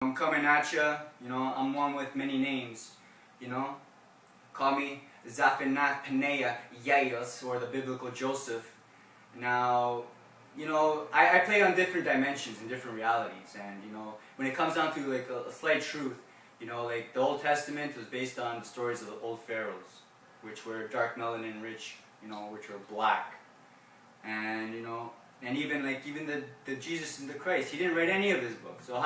I'm coming at ya, I'm one with many names, call me Zaphanath Paneah Yaios, or the biblical Joseph. Now, I play on different dimensions and different realities, and, when it comes down to, like, a slight truth, like, the Old Testament was based on the stories of the old pharaohs, which were dark melanin rich, which were black, and, and even the Jesus and the Christ, he didn't write any of his books, so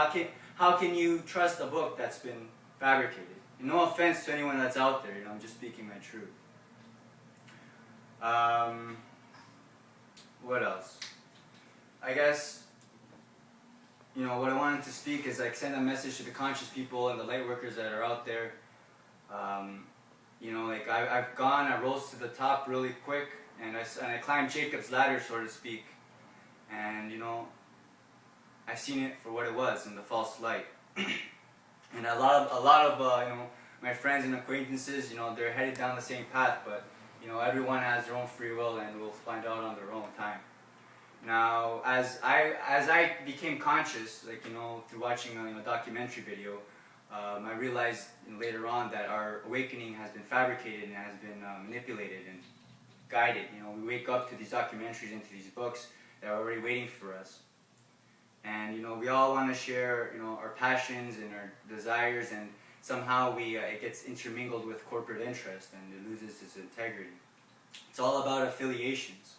how can you trust a book that's been fabricated? And no offense to anyone that's out there, I'm just speaking my truth. What else? I guess, what I wanted to speak is, like, send a message to the conscious people and the light workers that are out there. Like, I rose to the top really quick, and I climbed Jacob's ladder, so to speak, and, I've seen it for what it was in the false light. And a lot of my friends and acquaintances, they're headed down the same path, but everyone has their own free will, and will find out on their own time. Now, as I became conscious, like, through watching a documentary video, I realized later on that our awakening has been fabricated and has been manipulated and guided. We wake up to these documentaries and to these books that are already waiting for us. And, we all want to share, our passions and our desires, and somehow it gets intermingled with corporate interest, and it loses its integrity. It's all about affiliations.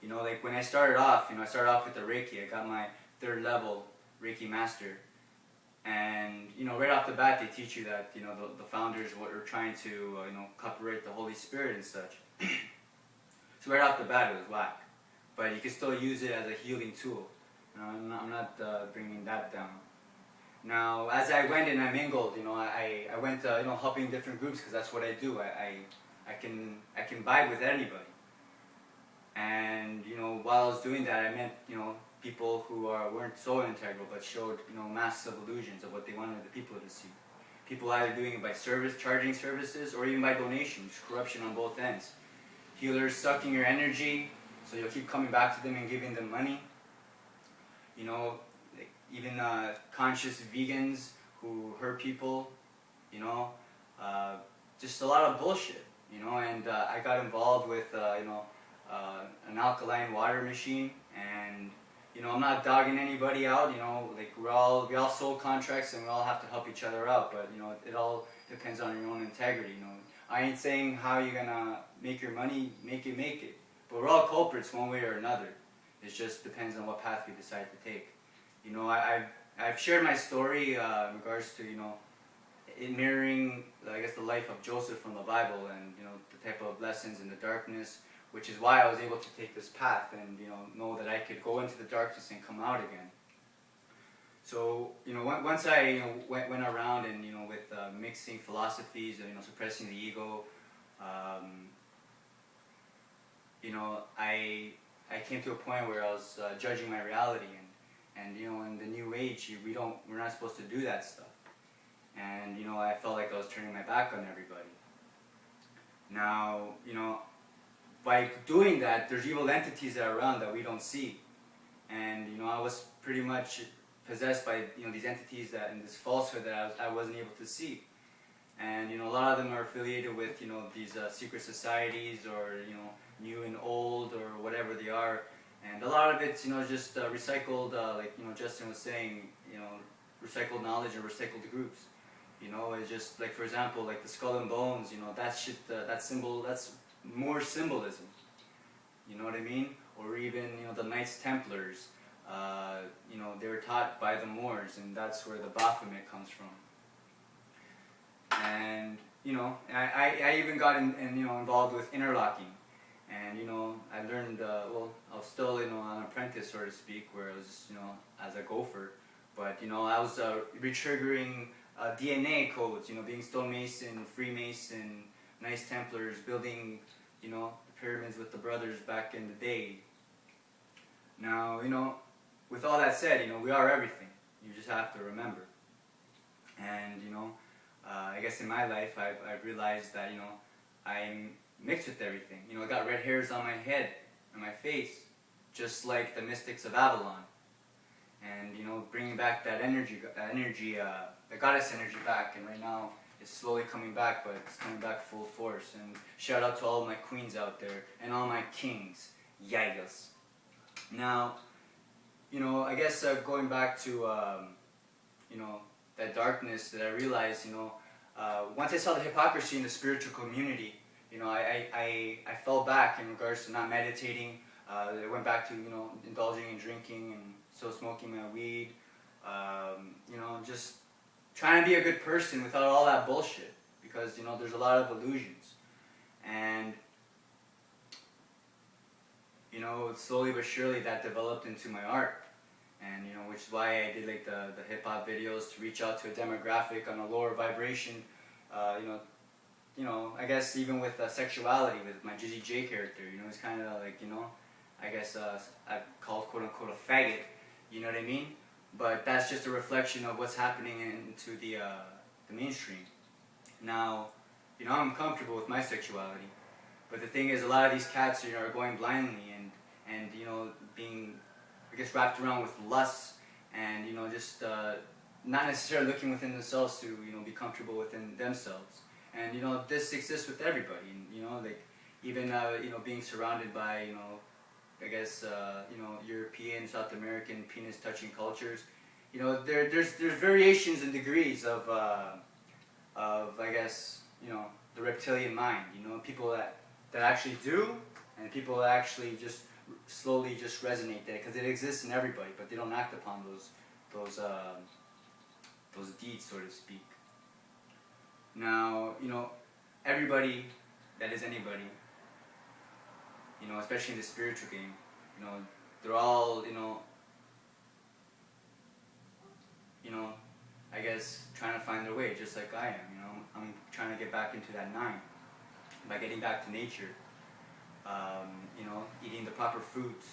Like, when I started off, I started off with the Reiki. I got my 3rd level Reiki master. And, right off the bat, they teach you that, the founders were trying to, copyright the Holy Spirit and such. So right off the bat, it was whack. But you can still use it as a healing tool. I'm not bringing that down. Now, as I went and I mingled, I went, helping different groups, because that's what I do. I can vibe with anybody. And, while I was doing that, I met, people who weren't so integral, but showed, massive illusions of what they wanted the people to see. People either doing it by service, charging services, or even by donations, corruption on both ends. Healers sucking your energy, so you'll keep coming back to them and giving them money. Like, even conscious vegans who hurt people, just a lot of bullshit, and I got involved with, an alkaline water machine, and, I'm not dogging anybody out, like, we all sold contracts and we all have to help each other out, but, it all depends on your own integrity, I ain't saying how you're gonna make your money, make it, but we're all culprits one way or another. It just depends on what path we decide to take. I've shared my story in regards to, it mirroring, I guess, the life of Joseph from the Bible, and, the type of lessons in the darkness, which is why I was able to take this path and, know that I could go into the darkness and come out again. So, once I, went around and, with mixing philosophies, suppressing the ego, I came to a point where I was judging my reality, and in the new age, we're not supposed to do that stuff. And, I felt like I was turning my back on everybody. Now, by doing that, there's evil entities that are around that we don't see. And, I was pretty much possessed by, these entities and this falsehood that I wasn't able to see. And, a lot of them are affiliated with, these secret societies, or, new and old, or whatever they are. And a lot of it's, just recycled, like, Justin was saying, recycled knowledge or recycled groups. It's just, like, for example, like the skull and bones, that shit, that's Moor symbolism. You know what I mean? Or even, the Knights Templars, they were taught by the Moors, and that's where the Baphomet comes from. And, I even got involved with interlocking. And, I learned, I was still, an apprentice, so to speak, where I was, as a gopher. But, I was re-triggering DNA codes, being stonemason, freemason, Knights Templars, building, the pyramids with the brothers back in the day. Now, with all that said, we are everything. You just have to remember. And, I guess in my life, I've realized that, I'm mixed with everything. I got red hairs on my head and my face, just like the mystics of Avalon. and bringing back that energy, the goddess energy back. And right now it's slowly coming back, but it's coming back full force. And shout out to all of my queens out there and all my kings, yayas. Now, I guess going back to that darkness that I realized, once I saw the hypocrisy in the spiritual community, I fell back in regards to not meditating. I went back to indulging in drinking and still smoking my weed. Just trying to be a good person without all that bullshit, because there's a lot of illusions. And slowly but surely that developed into my art. And which is why I did like the hip hop videos, to reach out to a demographic on a lower vibration. I guess even with sexuality, with my Danie J character, it's kind of like I guess I called quote unquote a faggot. You know what I mean? But that's just a reflection of what's happening into the mainstream. Now, I'm comfortable with my sexuality, but the thing is, a lot of these cats are going blindly and being, I guess, wrapped around with lust and just not necessarily looking within themselves to be comfortable within themselves. And this exists with everybody. Like even being surrounded by I guess European, South American penis touching cultures. There's variations and degrees of I guess the reptilian mind. People that actually do, and people that actually just slowly just resonate there, because it exists in everybody, but they don't act upon those deeds, so to speak. Now, everybody that is anybody, especially in the spiritual game, they're all, I guess, trying to find their way, just like I am. I'm trying to get back into that 9 by getting back to nature, eating the proper foods,